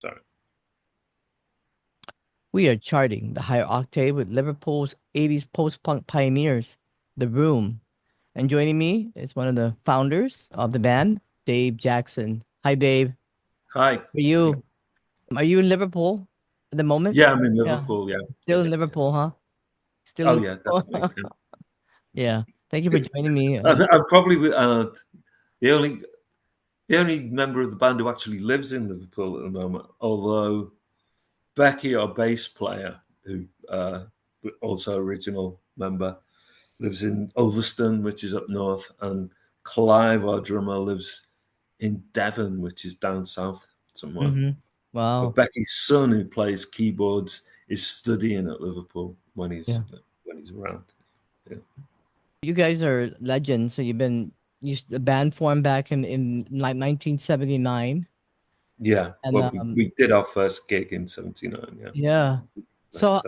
Sorry. We are charting the higher octave with Liverpool's 80s post-punk pioneers, The Room. And joining me is one of the founders of the band, Dave Jackson. Hi, Dave. Hi. Are you are you in Liverpool at the moment? Yeah, I'm in Yeah, Liverpool. Yeah. still in Yeah. Liverpool, huh? Still Oh, in yeah, definitely. Liverpool. Yeah. Thank you for joining me. I'm probably the only the only member of the band who actually lives in Liverpool at the moment. Although Becky, our bass player, who also original member, lives in Ulverston, which is up north, and Clive, our drummer, lives in Devon, which is down south somewhere. But Wow. Becky's son, who plays keyboards, is studying at Liverpool Yeah. when he's around. Yeah, You guys are legends. So the band formed back in like 1979. yeah. And Well, we did our first gig in '79. Yeah, yeah. So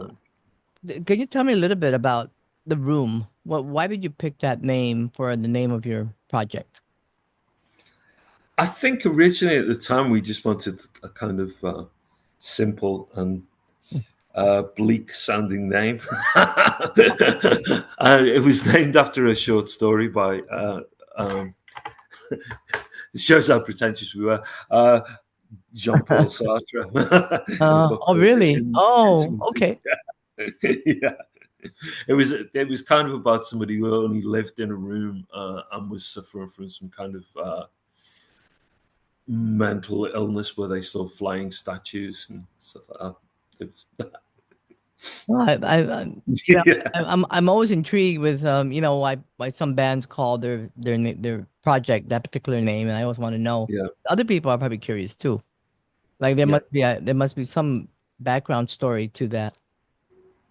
97. can you tell me a little bit about The Room? Why did you pick that name for the name of your project? I think originally at the time we just wanted a kind of simple and bleak sounding name. It was named after a short story by um, it shows how pretentious we were. Jean-Paul Sartre in a book Oh, called really? Oh, Intimacy. okay. Yeah, it was kind of about somebody who only lived in a room and was suffering from some kind of mental illness where they saw flying statues and stuff like that. It was, Well, yeah, yeah, I'm always intrigued with why some bands call their project that particular name, and I always want to know. yeah, Other people are probably curious too. Like yeah. there must be some background story to that.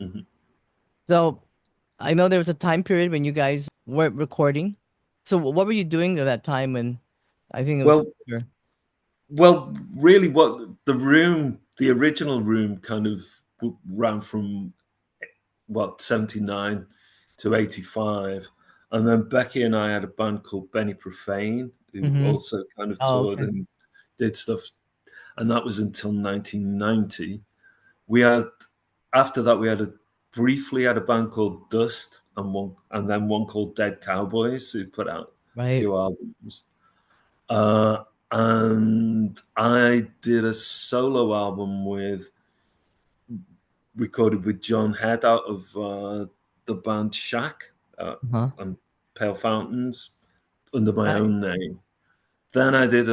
Mhm. So I know there was a time period when you guys weren't recording. So what were you doing at that time when I think it was Well, your really, what the original room, kind of ran from what 79 to 85, and then Becky and I had a band called Benny Profane, who mm-hmm. also kind of Oh, toured okay. and did stuff, and that was until 1990. We had After that we briefly had a band called Dust, and then one called Dead Cowboys, who put out a Right. few albums. Uh, and I did a solo album recorded with John Head out of the band Shack Uh-huh. and Pale Fountains under my Right. own name. Then I did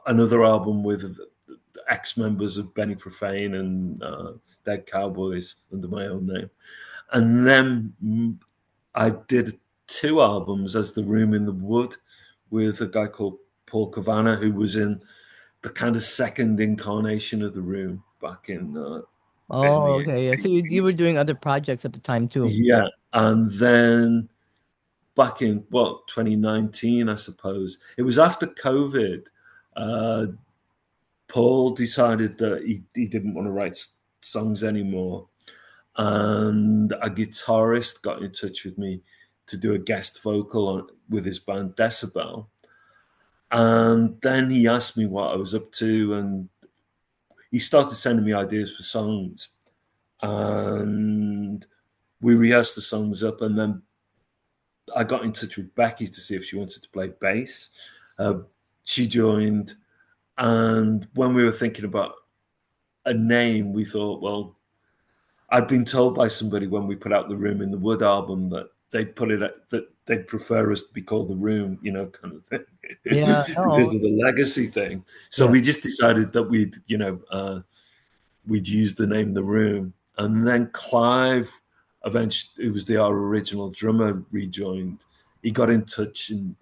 another album with ex members of Benny Profane and Dead Cowboys under my own name. And then I did two albums as The Room in the Wood with a guy called Paul Cavanagh, who was in the kind of second incarnation of The Room back in Oh, the okay. Yeah. So you 80s. were doing other projects at the time too. Yeah. And then back in 2019, I suppose, it was after COVID. Uh, Paul decided that he didn't want to write songs anymore. And a guitarist got in touch with me to do a guest vocal with his band Decibel. And then he asked me what I was up to, and he started sending me ideas for songs. And we rehearsed the songs up, and then I got in touch with Becky to see if she wanted to play bass. Uh, she joined, and when we were thinking about a name, we thought, well, I'd been told by somebody when we put out the Room in the Wood album that they'd prefer us to be called the Room, kind of thing, Yeah. because Oh, of the legacy thing. So yeah. we just decided that we'd use the name The Room, and then Clive, eventually, who was our original drummer, rejoined. He got in touch, and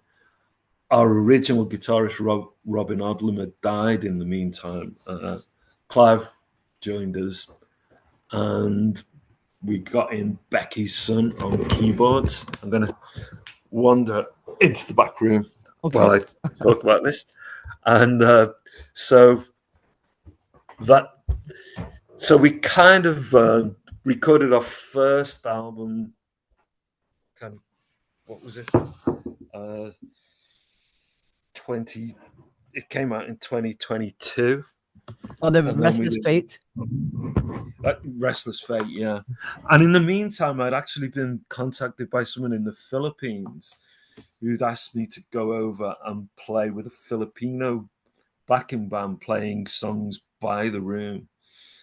our original guitarist Robin Odlum had died in the meantime. Clive joined us, and we got in Becky's son on keyboards. I'm going to wander into the back room Okay. while I talk about this. And so that so we kind of recorded our first album. Kind of, what was it? 20. it came out in 2022, Oh, the and then we Restless did Fate. Restless Fate, yeah. And in the meantime, I'd actually been contacted by someone in the Philippines who'd asked me to go over and play with a Filipino backing band playing songs by the room.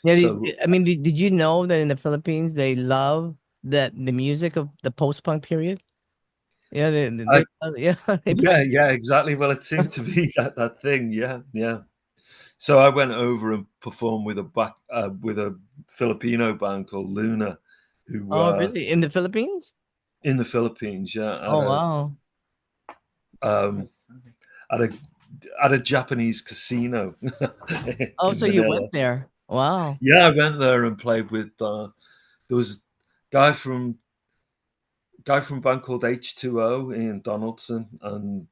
Yeah, So I mean, did you know that in the Philippines they love the music of the post-punk period? Yeah, I, yeah, they yeah, exactly. Well, it seemed to be that thing, yeah. So I went over and performed with a Filipino band called Luna, who Oh, really? In the Philippines? in the Philippines, yeah, Oh, wow. um, at a at a Japanese casino Oh, in so you Manila. went there. Wow. Yeah, I went there and played with. There was a guy from a band called H2O, Ian Donaldson, and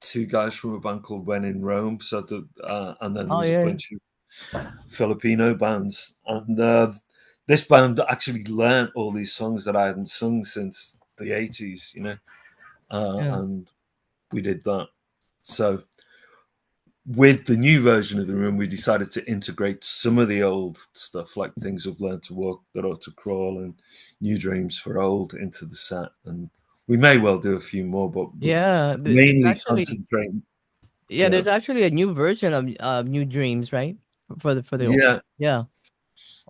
two guys from a band called When in Rome. And then there Oh, was a yeah. bunch of Filipino bands, and this band actually learnt all these songs that I hadn't sung since the 80s, Yeah. and we did that. So with the new version of the room, we decided to integrate some of the old stuff, like Things We've Learned to Walk, That Ought to Crawl, and New Dreams for Old, into the set. And we may well do a few more, but we're Yeah, there's mainly actually concentrating. yeah, Yeah, there's actually a new version of New Dreams, right? For the old. yeah. Yeah.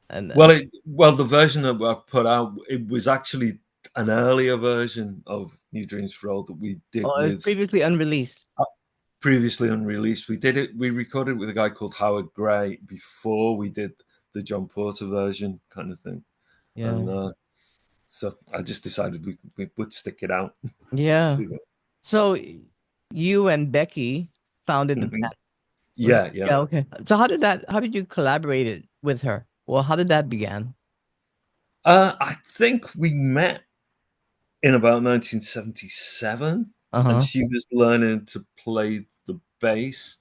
And Well, the version that I put out, it was actually an earlier version of New Dreams for Old that we did oh, it's with previously unreleased. previously unreleased. We recorded it with a guy called Howard Gray before we did the John Porter version, kind of thing. Yeah. And so I just decided we would stick it out. Yeah. See what, So you and Becky founded the Mhm. band. Was Yeah, yeah. yeah, okay. So how did you collaborate it with her? Well, how did that begin? I think we met in about 1977, and Uh-huh. she was learning to play the bass,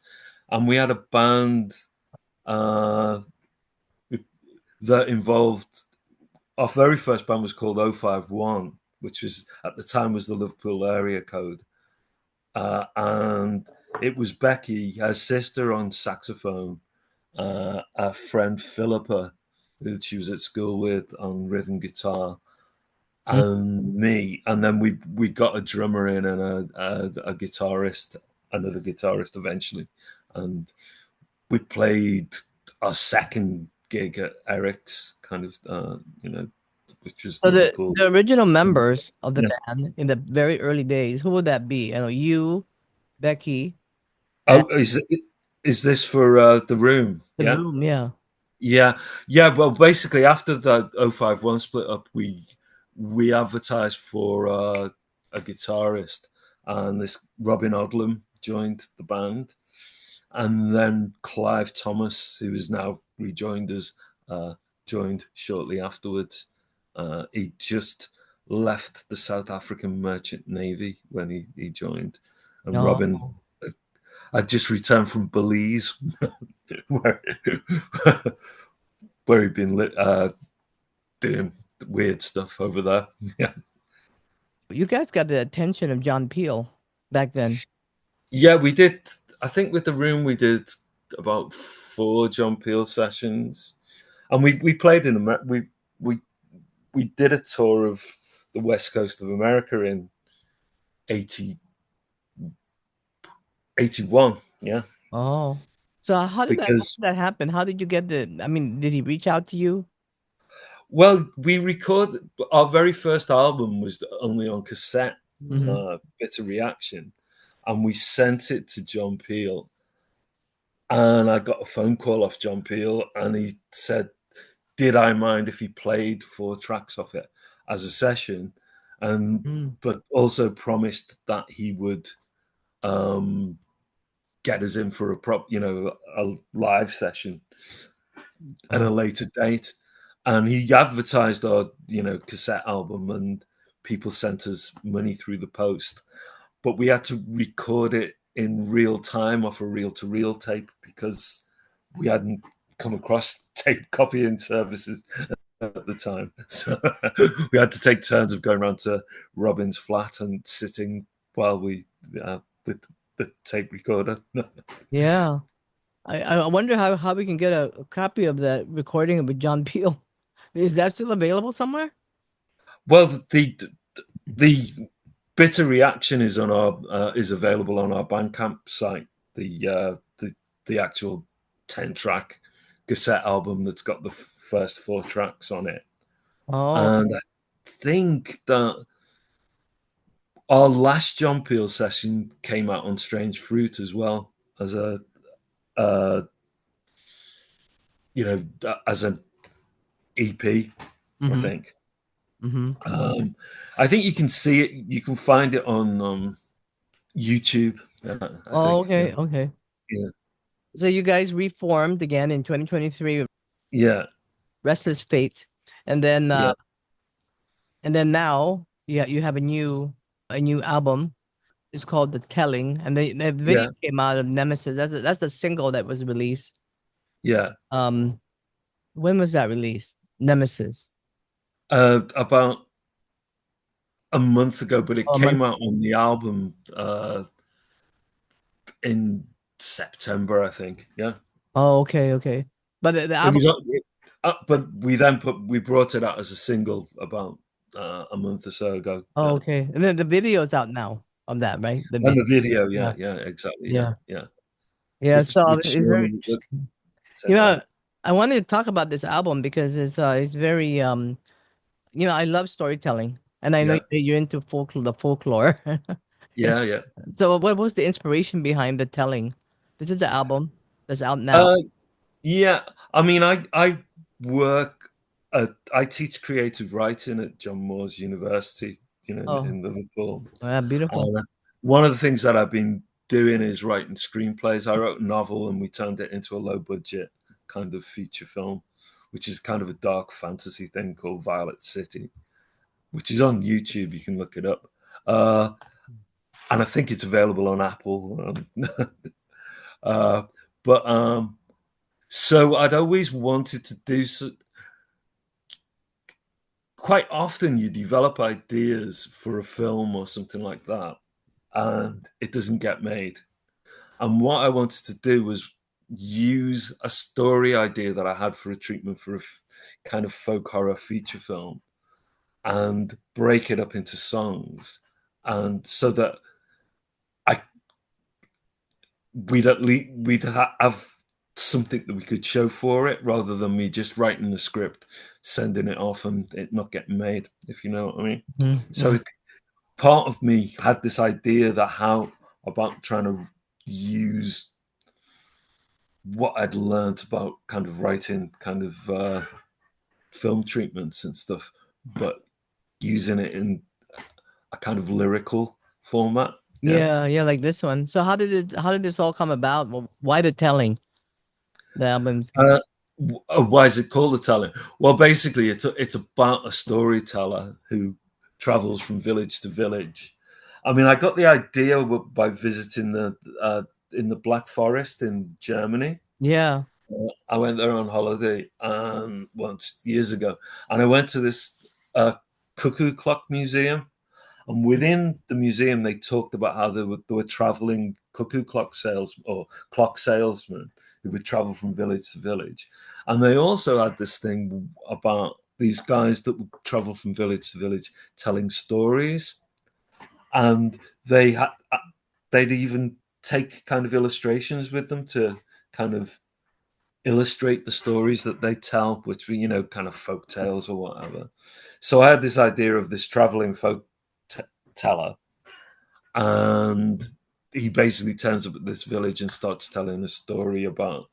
and we had a band uh, that involved. Our very first band was called 051, which was at the time was the Liverpool area code, and it was Becky, her sister, on saxophone, our friend Philippa, who she was at school with, on rhythm guitar, Mm. and me, and then we got a drummer in and a guitarist, another guitarist eventually, and we played our second gig at Eric's, kind of, which was So Liverpool. the original members of the Yeah. band in the very early days, who would that be? I know you, Becky, and Oh, is this for the room? the Yeah. room, yeah. Yeah, yeah. Well, basically, after the 051 split up, we advertised for a guitarist, and this Robin Odlum joined the band, and then Clive Thomas, who is now rejoined us, joined shortly afterwards. He just left the South African Merchant Navy when he joined, and No. Robin had just returned from Belize, where he'd been doing weird stuff over there. Yeah, You guys got the attention of John Peel back then. yeah, we did. I think with the room we did about 4 John Peel sessions, and we played in America. We we did a tour of the west coast of America in 80 81. Yeah, Oh. So how because did that happen? How did you get I mean, did he reach out to you? well, we recorded our very first album was only on cassette, Mhm. Bitter Reaction, and we sent it to John Peel. And I got a phone call off John Peel, and he said, "Did I mind if he played 4 tracks off it as a session?" And Mm. but also promised that he would um, get us in for a live session at a Oh. later date. And he advertised our cassette album, and people sent us money through the post, but we had to record it in real time off a reel-to-reel tape because we hadn't come across tape copying services at the time. So we had to take turns of going around to Robin's flat and sitting while we with the tape recorder. Yeah. I wonder how we can get a copy of that recording of John Peel. Is that still available somewhere? Well, the bitter reaction is on our is available on our Bandcamp site. The actual 10-track cassette album that's got the first 4 tracks on it, Oh. and I think that our last John Peel session came out on Strange Fruit as well as a uh, as an EP, I Mm-hmm. think. Mm-hmm. Um, I think you can see it. You can find it on YouTube. I Oh, think. Yeah. okay, okay. Yeah. So you guys reformed again in 2023 with Yeah. Restless Fate, and then Yeah. now you have a new album. It's called The Telling, and the video Yeah. came out of Nemesis. That's the single that was released. Yeah. Um, when was that released? Nemesis. About a month ago, but it Oh, a month. came out on the album in September, I think. Yeah. Oh, okay, okay. But the It album. was, but we brought it out as a single about a month or so ago. Oh, Yeah. okay. And then the video's out now of that, right? The And video. the video, yeah, Yeah, yeah, exactly, yeah, yeah, yeah. yeah. Which So which it's very was interesting. You sent know, out. I wanted to talk about this album because it's very I love storytelling, and I know Yeah, you're into folklore. yeah, yeah. So what was the inspiration behind the telling? This is the album that's out now. Uh, yeah. I mean, I work. I teach creative writing at John Moores University, Oh, in Liverpool. yeah, beautiful. One of the things that I've been doing is writing screenplays. I wrote a novel and we turned it into a low budget kind of feature film, which is kind of a dark fantasy thing called Violet City, which is on YouTube. You can look it up. Uh, and I think it's available on Apple. Uh, but so I'd always wanted to do so. Quite often, you develop ideas for a film or something like that, and it doesn't get made. And what I wanted to do was use a story idea that I had for a treatment for a kind of folk horror feature film and break it up into songs. And so that I we'd at least have something that we could show for it rather than me just writing the script, sending it off and it not getting made, if you know what I mean. So Mm-hmm. part of me had this idea that how about trying to use what I'd learned about kind of writing kind of film treatments and stuff, but using it in a kind of lyrical format. Yeah. Yeah, yeah, like this one. So how did this all come about? Well, why the telling? The album. Uh, why is it called a telling? Well, basically, it's about a storyteller who travels from village to village. I mean, I got the idea by visiting the in the Black Forest in Germany. Yeah. I went there on holiday once years ago, and I went to this cuckoo clock museum. And within the museum, they talked about how there were traveling cuckoo clock salesmen who would travel from village to village. And they also had this thing about these guys that would travel from village to village telling stories. And they'd even take kind of illustrations with them to kind of illustrate the stories that they tell, which were, kind of folk tales or whatever. So I had this idea of this traveling folk teller, and he basically turns up at this village and starts telling a story about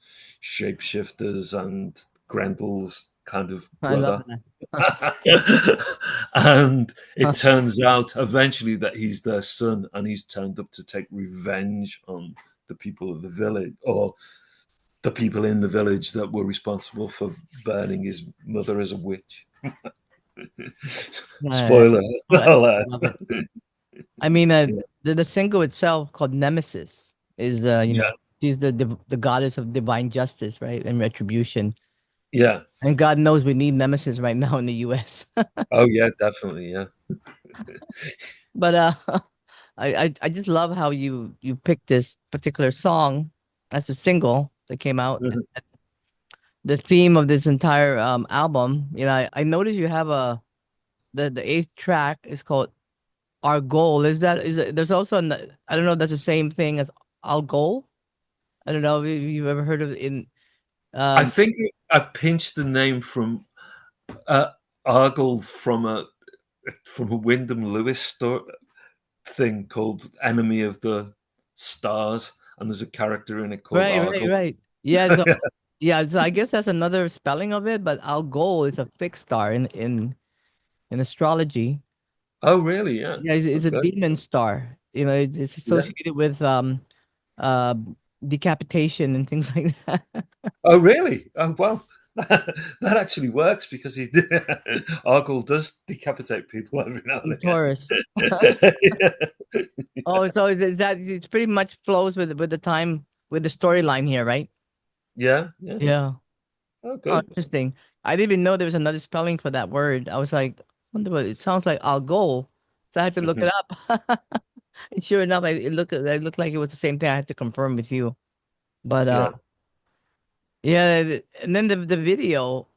shapeshifters and Grendel's kind of I love brother. that. And it turns out eventually that he's their son and he's turned up to take revenge on the people of the village, or the people in the village that were responsible for burning his mother as a witch. I Spoiler alert. love it. I mean, Yeah. the single itself called Nemesis is Yeah. she's the goddess of divine justice, right, and retribution. Yeah. And God knows we need Nemesis right now in the U.S. Oh yeah, definitely. Yeah. But I just love how you picked this particular song as a single that came out. Mhm. The theme of this entire album, I noticed you have the eighth track is called Our Goal. There's also I don't know if that's the same thing as Our Goal. I don't know if you've ever heard of it in I um think I pinched the name from uh, Argyle from a Wyndham Lewis thing called Enemy of the Stars, and there's a character in it called Argyle. right. Yeah, so I guess that's another spelling of it, but Our Goal is a fixed star in astrology. Oh, really? Yeah. Yeah, it's a Okay. demon star. It's Yeah. associated with uh decapitation and things like that. Oh, really? Oh, well, that actually works because Argyle does decapitate people every now In and again. Taurus. Yeah. Oh, so it's pretty much flows with the time with the storyline here, right? Yeah. Yeah. Yeah. Oh, Oh, good. interesting. I didn't even know there was another spelling for that word. I was like, wonder what it sounds like. I'll go. So I had to look Mhm. it up. And sure enough, it looked like it was the same thing. I had to confirm with you. But Yeah. yeah, and then the video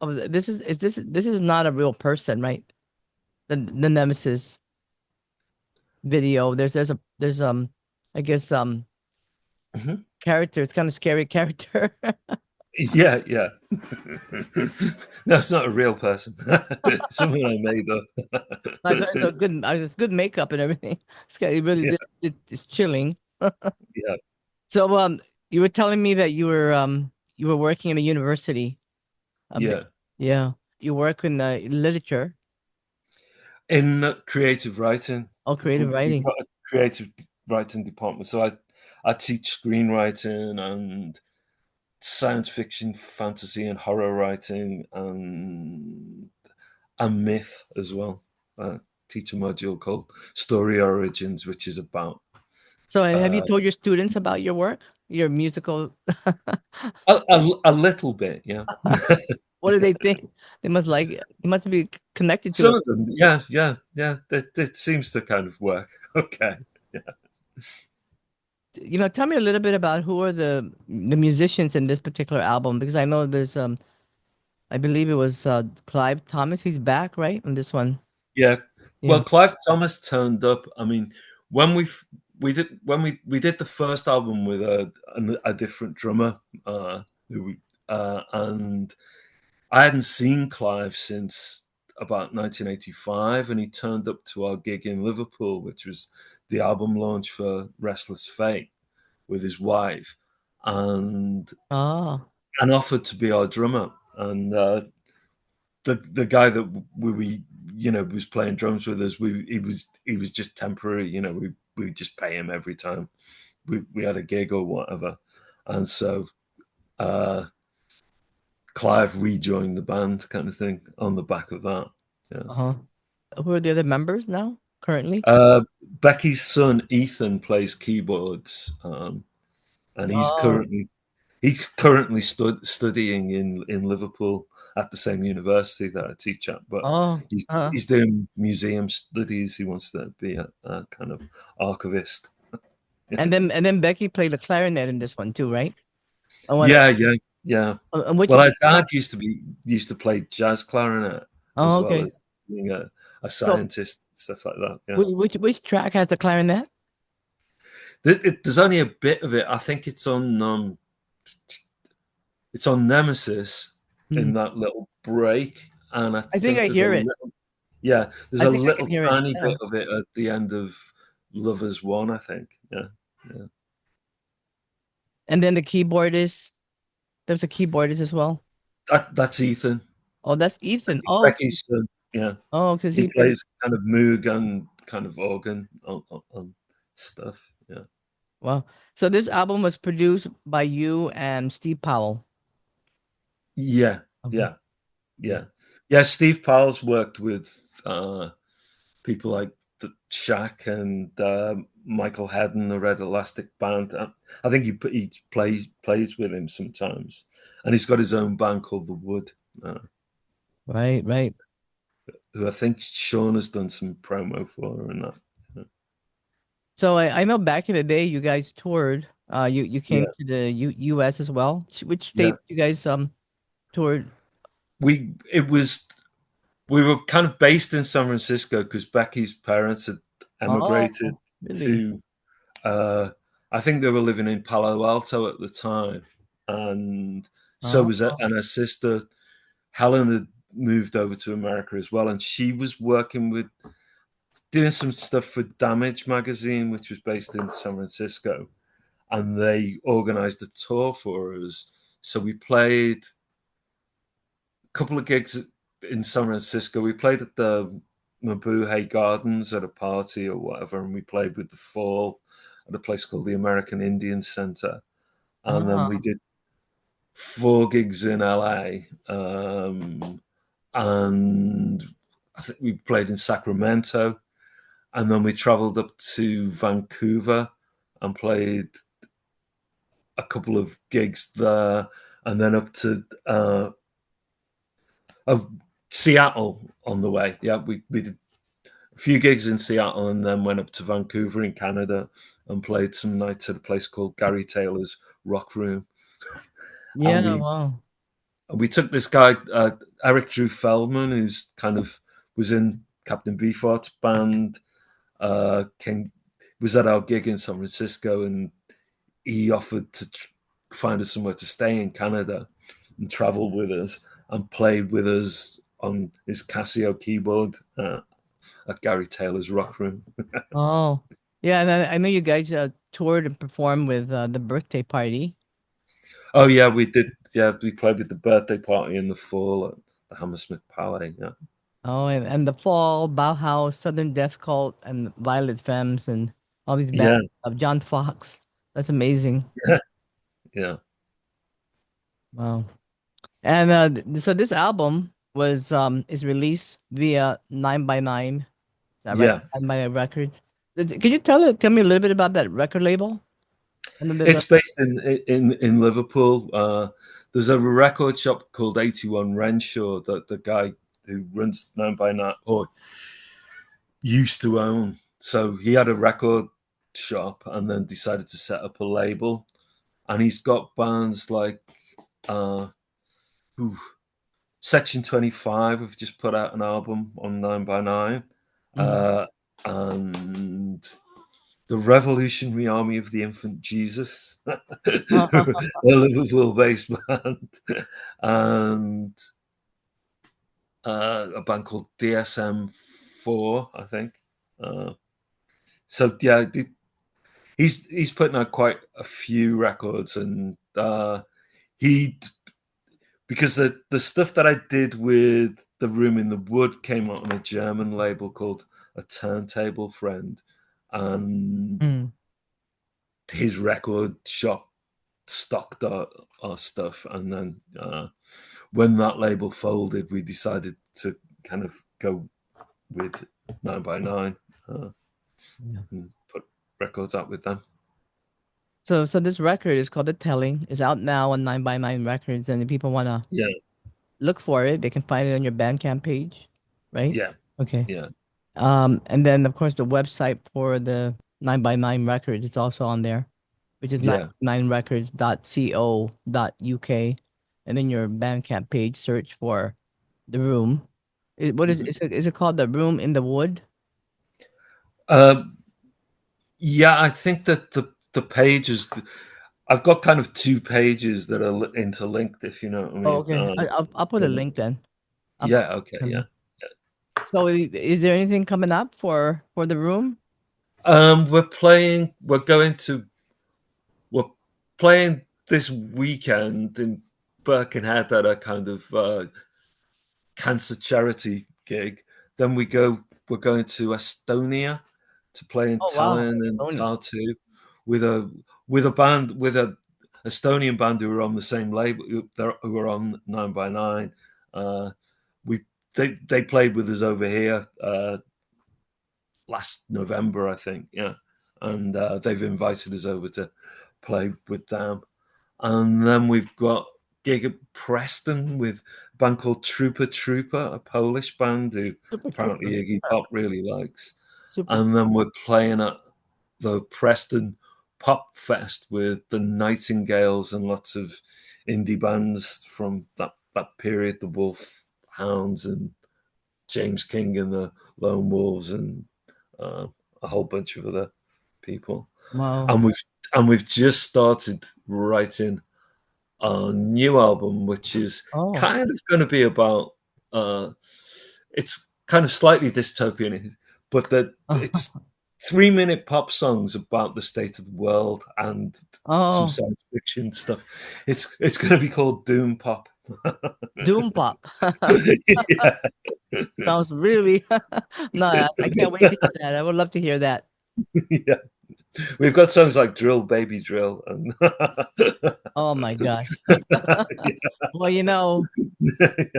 of this is not a real person, right? The Nemesis video. There's I guess Mhm. character. It's kind of scary character. Yeah. Yeah. No, it's not a real person. Something I made I thought it's up. a good. It's good makeup and everything. It really Yeah. it's chilling. Yeah. So you were telling me that you were working in a university. Um, Yeah. yeah, you work in literature In creative writing, or creative we've writing. got a creative writing department. So I teach screenwriting and science fiction, fantasy, and horror writing, and myth as well. I teach a module called Story Origins, which is about So have you uh, told your students about your work, your musical? a little bit, yeah. What do they think? They must like it. They must be connected to Some it. of them, yeah, yeah, yeah. It seems to kind of work. Okay, yeah, Tell me a little bit about who are the musicians in this particular album because I know there's I believe it was Clive Thomas. He's back, right? On this one. yeah. Yeah. Well, Clive Thomas turned up. I mean, when we did the first album with a different drummer, who we, and I hadn't seen Clive since about 1985, and he turned up to our gig in Liverpool, which was the album launch for Restless Fate with his wife, and Oh. offered to be our drummer. And the guy that we was playing drums with us, he was just temporary. We just pay him every time we had a gig or whatever, and so uh, Clive rejoined the band, kind of thing, on the back of that. Yeah. Uh-huh. Who are the other members now currently? Becky's son Ethan plays keyboards, and Oh. he's currently studying in Liverpool at the same university that I teach at. But Oh. he's doing museum studies. He wants to be a kind of archivist. And then Becky played the clarinet in this one too, right? I want Yeah, yeah, yeah. and which Well, our dad used to play jazz clarinet as oh, well okay. as being a So scientist, stuff like that. Yeah. which track has the clarinet? There's only a bit of it. I think it's on Nemesis Hmm. in that little break, and I I think think I there's a hear it. little yeah, there's I a think I little can hear it. tiny Yeah. bit of it at the end of Lovers One, I think. Yeah, yeah. And then the keyboardist, there's a keyboardist as well. That's Ethan. Oh, that's Ethan. Oh, Becky's son. Yeah, oh, because he he plays. plays kind of moog and kind of organ on stuff. Yeah, Well, so this album was produced by you and Steve Powell. yeah, Okay. yeah, Yeah. yeah, yeah. Steve Powell's worked with people like Shaq and Michael Hedden, the Red Elastic Band. I think he plays with him sometimes, and he's got his own band called The Wood, uh, Right, right. who I think Sean has done some promo for and that. So I know back in the day you guys toured. You came Yeah, to the U.S. as well. Which yeah. state you guys toured? It was we were kind of based in San Francisco because Becky's parents had emigrated Oh, really? to. Uh, I think they were living in Palo Alto at the time, and so Oh, was and her sister Helen had moved over to America as well, and she was working with doing some stuff for Damage magazine, which was based in San Francisco, and they organized a tour for us. So we played a couple of gigs in San Francisco. We played at the Mabuhay Gardens at a party or whatever, and we played with the Fall at a place called the American Indian Center. And then we oh, did 4 gigs in LA, and I think we played in Sacramento, and then we traveled up to Vancouver and played a couple of gigs there, and then up to oh, Seattle on the way. Yeah, we did a few gigs in Seattle and then went up to Vancouver in Canada and played some nights at a place called Gary Taylor's Rock Room. And yeah. Wow. we took this guy, Eric Drew Feldman, who's kind of was in Captain Beefheart's band, came was at our gig in San Francisco, and he offered to find us somewhere to stay in Canada and travel with us and played with us on his Casio keyboard at Gary Taylor's Rock Room. Oh, yeah. And I know you guys toured and performed with the birthday party. Oh yeah, we did. Yeah, we played with the birthday party in the fall at the Hammersmith Palais. Yeah, Oh, and the Fall, Bauhaus, Southern Death Cult, and Violet Femmes, and all these bands yeah, of John Fox. That's amazing. yeah, Wow. And so this album was is released via 9 by 9. Is that right? yeah. 9 by Records. Can you tell me a little bit about that record label? A little bit It's about. based in Liverpool. There's a record shop called 81 Renshaw that the guy who runs 9 by 9 or used to own. So he had a record shop and then decided to set up a label. And he's got bands like uh, ooh, Section 25 have just put out an album on 9 by 9. Mm. And the Revolutionary Army of the Infant Jesus, a Liverpool-based band, and a band called DSM-4, I think. Uh, so yeah, he's putting out quite a few records, and he because the stuff that I did with The Room in the Wood came out on a German label called A Turntable Friend, and Mm. his record shop stocked our stuff. And then when that label folded, we decided to kind of go with 9 by 9 Yeah. and put records out with them. So this record is called The Telling. It's out now on 9 by 9 Records, and if people wanna Yeah, look for it, they can find it on your Bandcamp page, right? yeah, Okay. yeah, And then of course the website for the 9 by 9 Records is also on there, which is yeah. 9records.co.uk. And then your Bandcamp page, search for The Room. What Mhm. is it called? The Room in the Wood? Uh, yeah, I think that the pages. I've got kind of 2 pages that are interlinked, if you know what I Oh, mean. okay. I'll put a So, link then. I'll put yeah, okay, a yeah. link. So is there anything coming up for The Room? We're going to we're playing this weekend in Birkenhead at a kind of cancer charity gig. Then we're going to Estonia to play in Oh wow, Tallinn and Tony. Tartu with a band with a Estonian band who are on the same label who are on 9 by 9. Uh, we they played with us over here last November, I think. Yeah, and they've invited us over to play with them. And then we've got gig at Preston with a band called Trooper Trooper, a Polish band who Super apparently Trooper. Iggy Pop really likes. Super. And then we're playing at the Preston Pop Fest with the Nightingales and lots of indie bands from that period, the Wolf Hounds and James King and the Lone Wolves and uh, a whole bunch of other people. Wow. And we've just started writing a new album, which is Oh. kind of going to be about. It's kind of slightly dystopian, but that it's 3-minute pop songs about the state of the world and some Oh, science fiction stuff. It's going to be called Doom Pop. Doom Pop. Yeah. Sounds really no, I can't wait to hear that. I would love to hear that. Yeah. We've got songs like Drill Baby Drill and Oh my gosh. Well,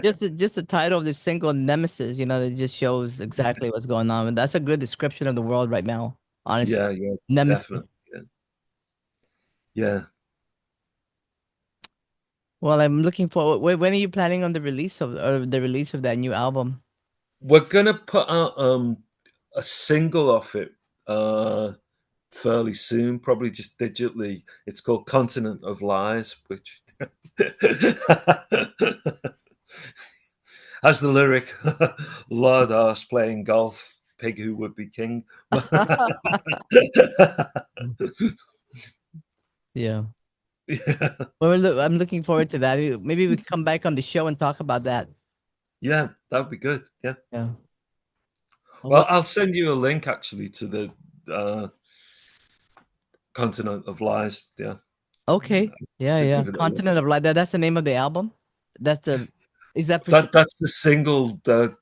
just the title of this single Nemesis, it just shows exactly what's going on. And that's a good description of the world right now, honestly. yeah, yeah, Nemesis. definitely. Yeah. Yeah. Well, I'm looking forward. When are you planning on the release of that new album? We're gonna put out a single off it fairly soon, probably just digitally. It's called Continent of Lies, which has the lyric Lord Arse playing golf, pig who would be king. Yeah. Yeah. Well, I'm looking forward to that. Maybe we can come back on the show and talk about that. Yeah, that would be good. Yeah. Yeah. Well, Well, I'll send you a link actually to the uh, Continent of Lies. Yeah. okay. Yeah, yeah. Give it a look. Continent of Light. That's the name of the album. That's the. Is that for sure? That's the single that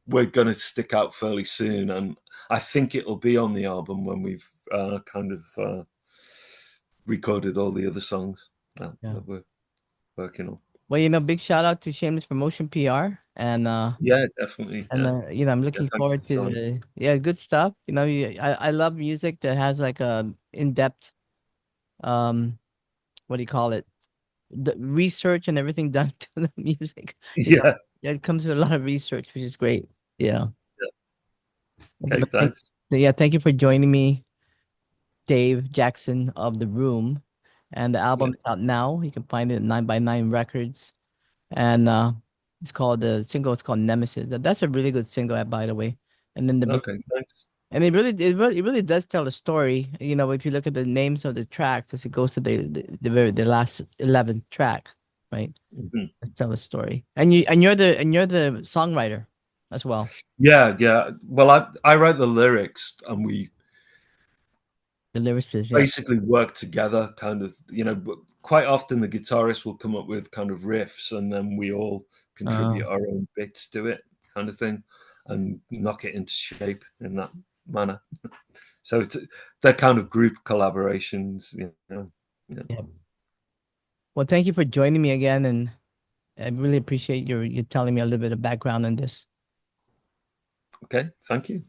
we're going to stick out fairly soon, and I think it'll be on the album when we've kind of recorded all the other songs Yeah. that we're working on. Well, big shout out to Shameless Promotion PR, and Yeah, definitely. Yeah, I'm yeah. looking Thanks forward for to joining. good stuff. I love music that has like a in-depth um what do you call it? The research and everything done to the music. Yeah. Yeah, it comes with a lot of research, which is great. Yeah. Okay. But Thanks. thank you for joining me, Dave Jackson of The Room. And the Yeah. album is out now. You can find it at 9 by 9 Records. And the single is called Nemesis. That's a really good single, by the way. And then Okay. Thanks. and it really does tell a story. If you look at the names of the tracks as it goes to the last 11th track, right? Mhm. Let's tell a story. And you're the songwriter as well. Yeah. Yeah. Well, I write the lyrics, and we The lyricist, yeah. basically work together. Kind of, quite often the guitarist will come up with kind of riffs, and then we all Uh, contribute our own bits to it, kind of thing, and knock it into shape in that manner. So they're kind of group collaborations. Yeah. yeah. Well, thank you for joining me again, and I really appreciate you telling me a little bit of background on this. Okay. Thank you.